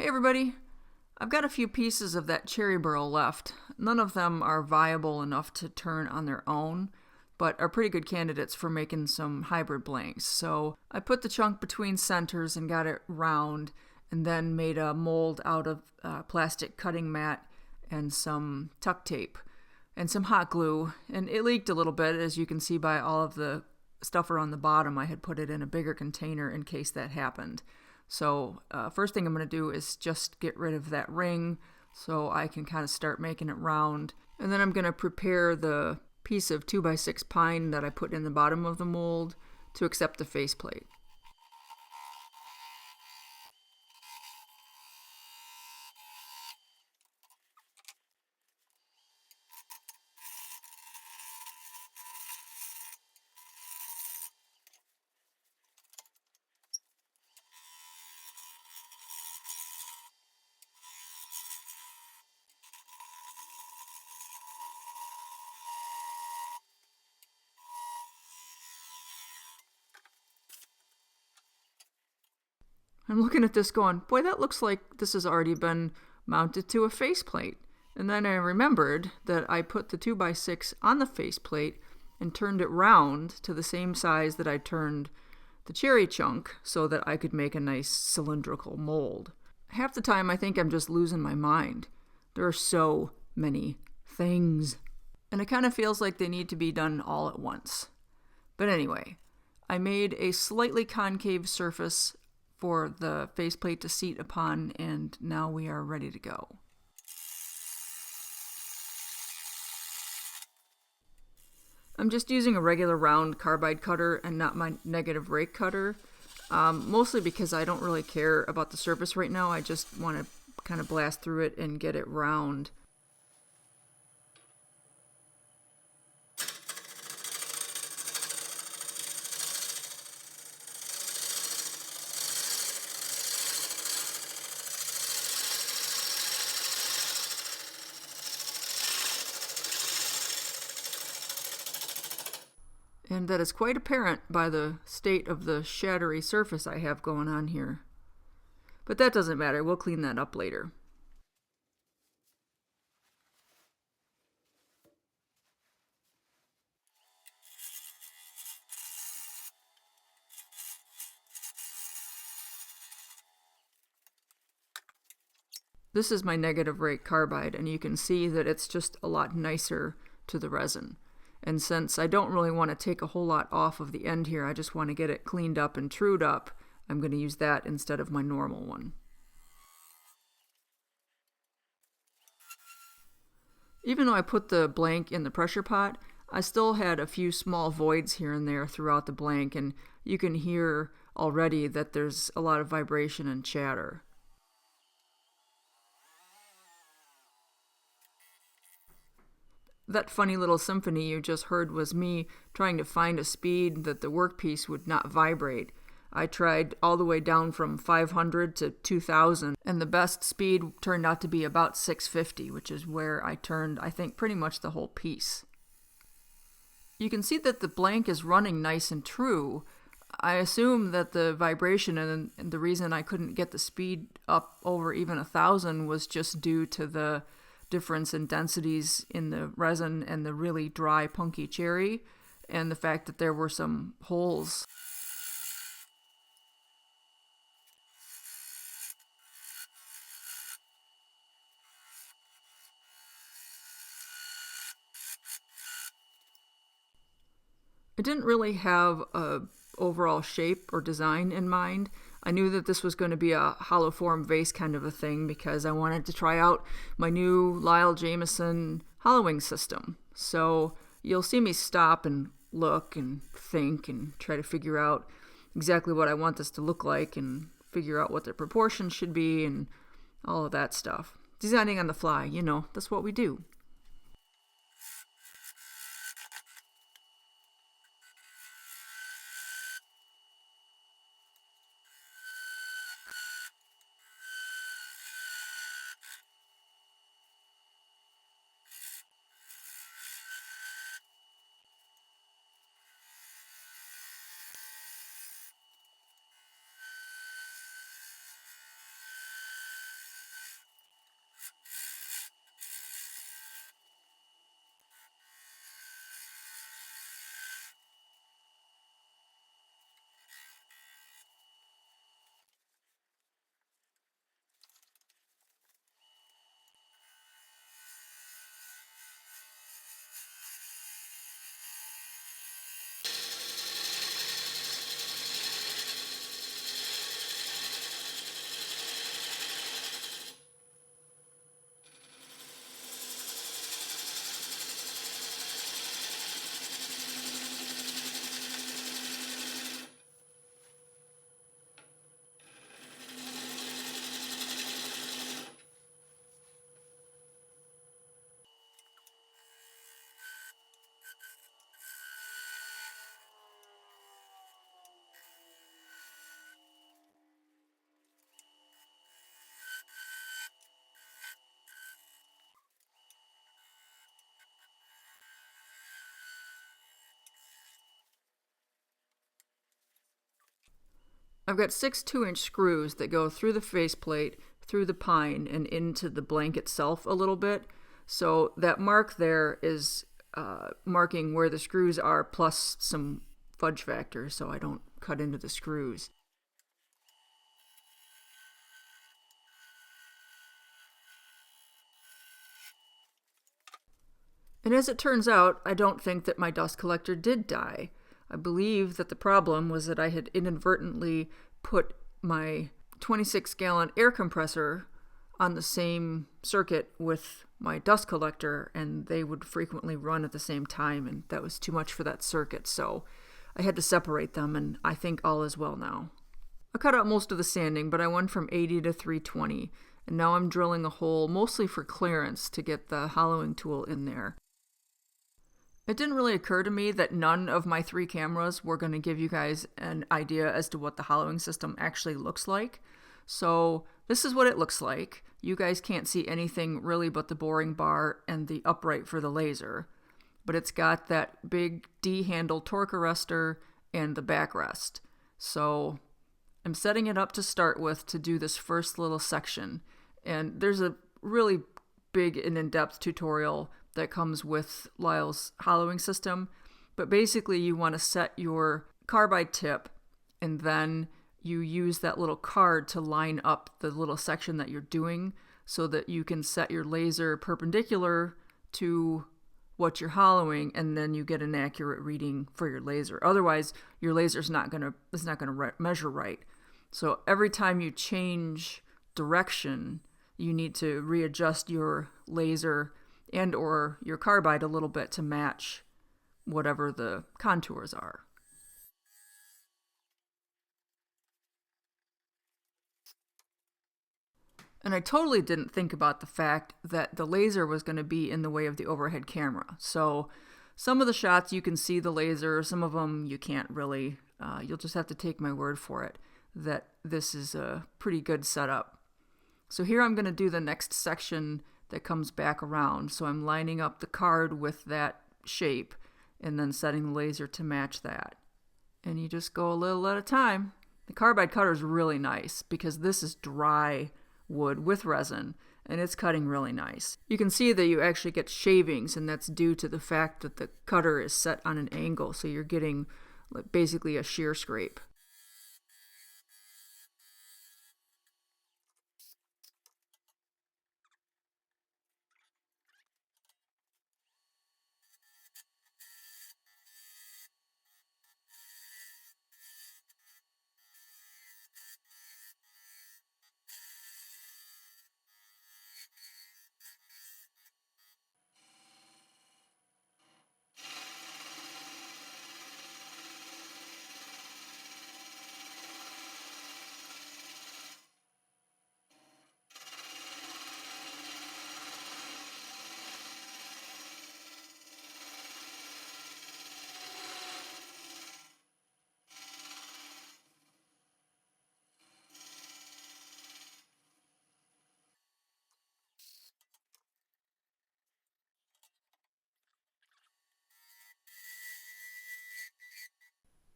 Hey everybody, I've got a few pieces of that cherry burl left. None of them are viable enough to turn on their own, but are pretty good candidates for making some hybrid blanks. So I put the chunk between centers and got it round, and then made a mold out of plastic cutting mat and some tuck tape and some hot glue. And it leaked a little bit, as you can see by all of the stuff around the bottom. I had put it in a bigger container in case that happened. So first thing I'm going to do is just get rid of that ring so I can kind of start making it round. And then I'm going to prepare the piece of 2x6 pine that I put in the bottom of the mold to accept the faceplate. I'm looking at this going, boy, that looks like this has already been mounted to a faceplate. And then I remembered that I put the 2x6 on the faceplate and turned it round to the same size that I turned the cherry chunk so that I could make a nice cylindrical mold. Half the time I think I'm just losing my mind. There are so many things. And it kind of feels like they need to be done all at once. But anyway, I made a slightly concave surface for the faceplate to seat upon, and now we are ready to go. I'm just using a regular round carbide cutter and not my negative rake cutter, mostly because I don't really care about the surface right now. I just want to kind of blast through it and get it round. And that is quite apparent by the state of the shattery surface I have going on here. But that doesn't matter, we'll clean that up later. This is my negative rake carbide, and you can see that it's just a lot nicer to the resin. And since I don't really want to take a whole lot off of the end here, I just want to get it cleaned up and trued up, I'm going to use that instead of my normal one. Even though I put the blank in the pressure pot, I still had a few small voids here and there throughout the blank, and you can hear already that there's a lot of vibration and chatter. That funny little symphony you just heard was me trying to find a speed that the workpiece would not vibrate. I tried all the way down from 500 to 2000, and the best speed turned out to be about 650, which is where I turned, I think, pretty much the whole piece. You can see that the blank is running nice and true. I assume that the vibration and the reason I couldn't get the speed up over even 1,000 was just due to the difference in densities in the resin and the really dry, punky cherry, and the fact that there were some holes. I didn't really have a overall shape or design in mind. I knew that this was going to be a hollow form vase kind of a thing because I wanted to try out my new Lyle Jamieson Hollowing system. So you'll see me stop and look and think and try to figure out exactly what I want this to look like and figure out what the proportions should be and all of that stuff. Designing on the fly, you know, that's what we do. I've got 6 2-inch screws that go through the faceplate, through the pine, and into the blank itself a little bit. So that mark there is marking where the screws are, plus some fudge factor so I don't cut into the screws. And as it turns out, I don't think that my dust collector did die. I believe that the problem was that I had inadvertently put my 26-gallon air compressor on the same circuit with my dust collector, and they would frequently run at the same time, and that was too much for that circuit, so I had to separate them, and I think all is well now. I cut out most of the sanding, but I went from 80 to 320, and now I'm drilling a hole mostly for clearance to get the hollowing tool in there. It didn't really occur to me that none of my 3 cameras were going to give you guys an idea as to what the hollowing system actually looks like. So this is what it looks like. You guys can't see anything really but the boring bar and the upright for the laser. But it's got that big D-handle torque arrestor and the backrest. So I'm setting it up to start with to do this first little section. And there's a really big and in-depth tutorial that comes with Lyle's hollowing system. But basically you want to set your carbide tip, and then you use that little card to line up the little section that you're doing so that you can set your laser perpendicular to what you're hollowing, and then you get an accurate reading for your laser. Otherwise, your laser's not going to measure right. So every time you change direction, you need to readjust your laser and or your carbide a little bit to match whatever the contours are. And I totally didn't think about the fact that the laser was going to be in the way of the overhead camera. So some of the shots you can see the laser, some of them you can't really. You'll just have to take my word for it that this is a pretty good setup. So here I'm going to do the next section that comes back around. So I'm lining up the card with that shape and then setting the laser to match that. And you just go a little at a time. The carbide cutter is really nice because this is dry wood with resin, and it's cutting really nice. You can see that you actually get shavings, and that's due to the fact that the cutter is set on an angle, so you're getting basically a shear scrape.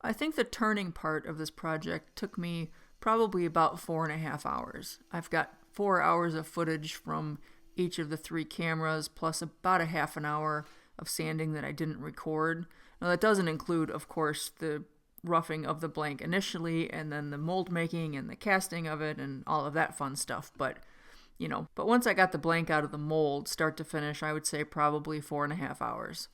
I think the turning part of this project took me probably about 4.5 hours. I've got 4 hours of footage from each of the 3 cameras, plus about a half an hour of sanding that I didn't record. Now that doesn't include, of course, the roughing of the blank initially, and then the mold making and the casting of it and all of that fun stuff. But once I got the blank out of the mold, start to finish, I would say probably 4.5 hours.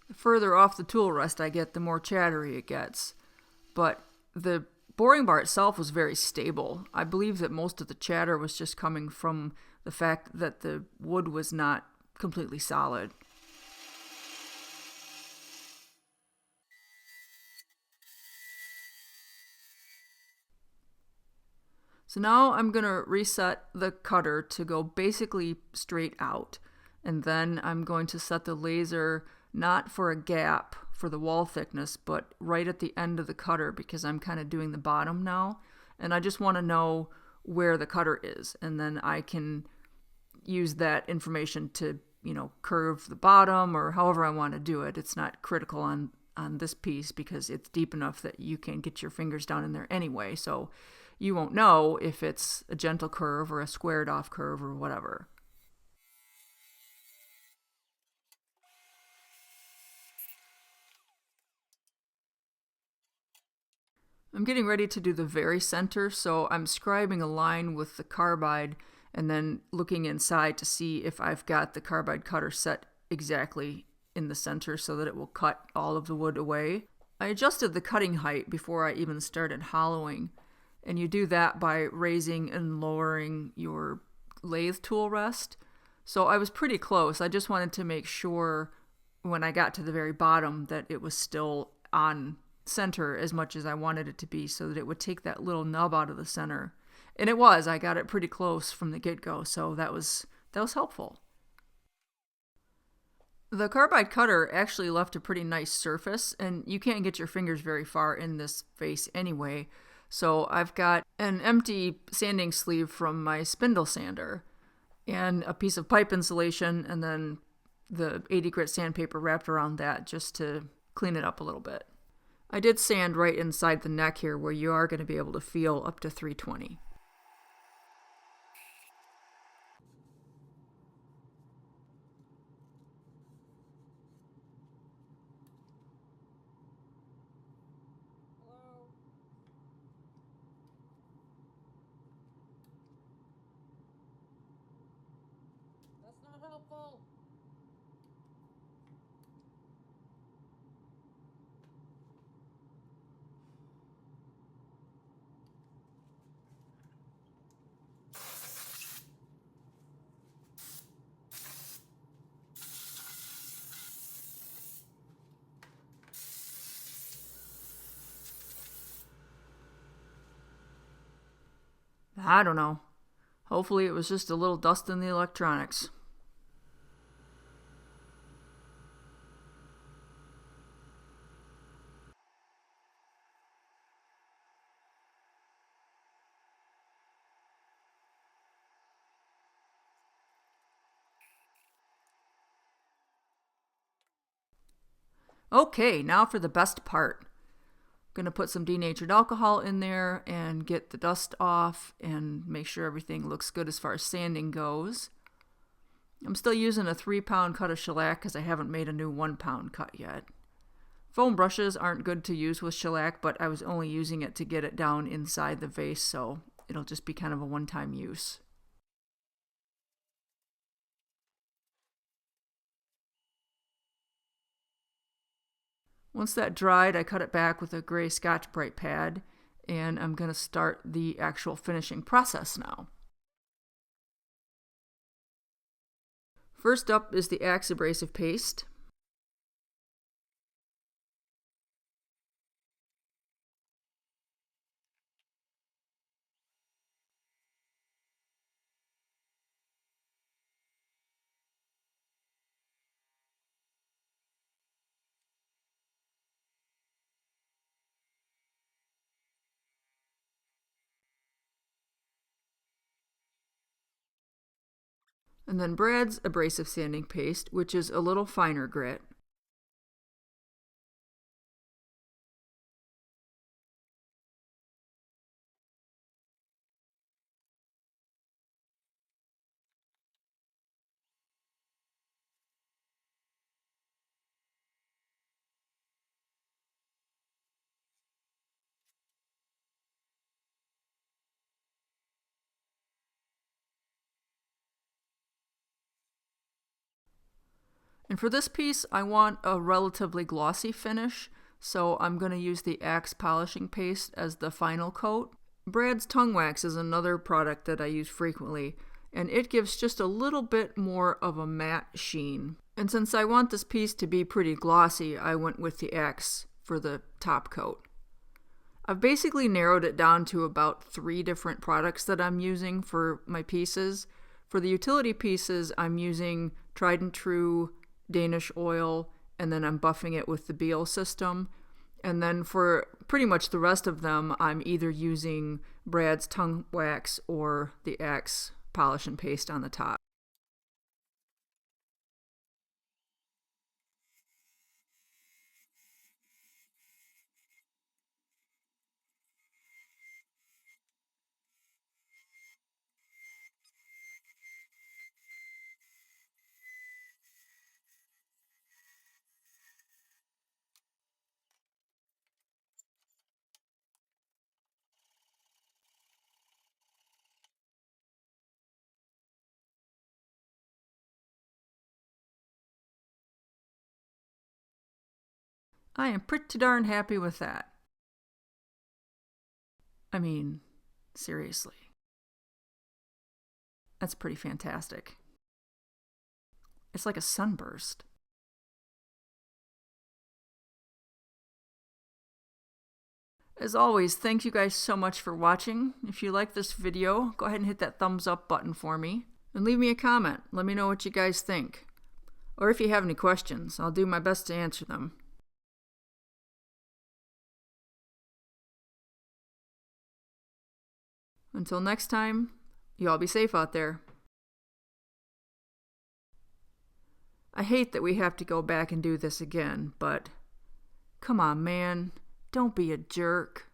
The further off the tool rest I get, the more chattery it gets. But the boring bar itself was very stable. I believe that most of the chatter was just coming from the fact that the wood was not completely solid. So now I'm going to reset the cutter to go basically straight out. And then I'm going to set the laser not for a gap for the wall thickness, but right at the end of the cutter because I'm kind of doing the bottom now. And I just want to know where the cutter is. And then I can use that information to, curve the bottom or however I want to do it. It's not critical on this piece because it's deep enough that you can get your fingers down in there anyway. So you won't know if it's a gentle curve or a squared off curve or whatever. I'm getting ready to do the very center, so I'm scribing a line with the carbide and then looking inside to see if I've got the carbide cutter set exactly in the center so that it will cut all of the wood away. I adjusted the cutting height before I even started hollowing, and you do that by raising and lowering your lathe tool rest. So I was pretty close. I just wanted to make sure when I got to the very bottom that it was still on center as much as I wanted it to be so that it would take that little nub out of the center. And it was. I got it pretty close from the get-go, so that was helpful. The carbide cutter actually left a pretty nice surface, and you can't get your fingers very far in this vase anyway. So I've got an empty sanding sleeve from my spindle sander and a piece of pipe insulation and then the 80 grit sandpaper wrapped around that just to clean it up a little bit. I did sand right inside the neck here where you are going to be able to feel up to 320. That's not helpful. I don't know. Hopefully it was just a little dust in the electronics. Okay, now for the best part. Going to put some denatured alcohol in there and get the dust off and make sure everything looks good as far as sanding goes. I'm still using a 3-pound cut of shellac because I haven't made a new 1-pound cut yet. Foam brushes aren't good to use with shellac, but I was only using it to get it down inside the vase, so it'll just be kind of a one-time use. Once that dried, I cut it back with a gray Scotch-Brite pad, and I'm going to start the actual finishing process now. First up is the Axe abrasive paste. And then Brad's abrasive sanding paste, which is a little finer grit. And for this piece, I want a relatively glossy finish, so I'm going to use the Axe polishing paste as the final coat. Brad's Tung wax is another product that I use frequently, and it gives just a little bit more of a matte sheen. And since I want this piece to be pretty glossy, I went with the Axe for the top coat. I've basically narrowed it down to about 3 different products that I'm using for my pieces. For the utility pieces, I'm using tried and true Danish oil, and then I'm buffing it with the Beal system. And then for pretty much the rest of them, I'm either using Brad's Tung wax or the Axe polish and paste on the top. I am pretty darn happy with that. I mean, seriously. That's pretty fantastic. It's like a sunburst. As always, thank you guys so much for watching. If you like this video, go ahead and hit that thumbs up button for me. And leave me a comment. Let me know what you guys think. Or if you have any questions, I'll do my best to answer them. Until next time, you all be safe out there. I hate that we have to go back and do this again, but come on, man, don't be a jerk.